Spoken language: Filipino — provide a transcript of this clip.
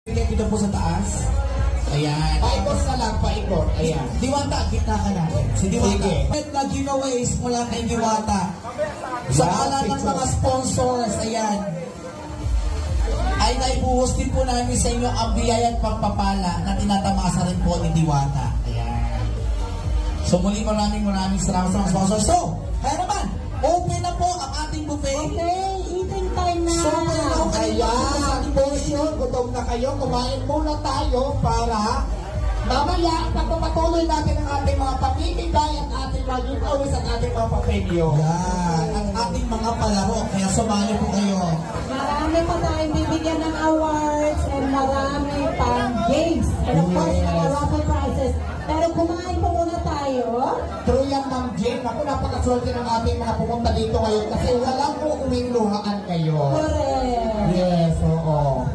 Dito po sa taas. Ayan. Paikot na lang, paikot. Ayan. Diwata, gitna ka natin. Si Diwata. Sige. Na giveaways mula kay Diwata. Sa kalan ng mga sponsors, ayan. Ay naibuhos din po namin sa inyo ang biyaya at pagpapala na tinatamasa rin po ni Diwata. Ayan. So muli maraming salamat sa mga sponsors. So, kaya naman, open na po ang ating buffet. Okay, eating time na. So, Ayan, portion, gutom na kayo. Kumain muna tayo para mamaya pagpapatuloy natin ang ating mga pamimigay at ating mga giveaways at ating mga papremyo. Yan, ang ating mga palaro. Kaya sumali po kayo. Marami pa tayong bibigyan ng awards and marami pang games. And of course, mga raffle prizes. Pero kumain po muna tayo. True yan, Ma'am Jane. Ako, napakaswerte ng ating mga pumunta dito ngayon kasi walang uuwing luhaan ngayon. Correct. Yes, oo.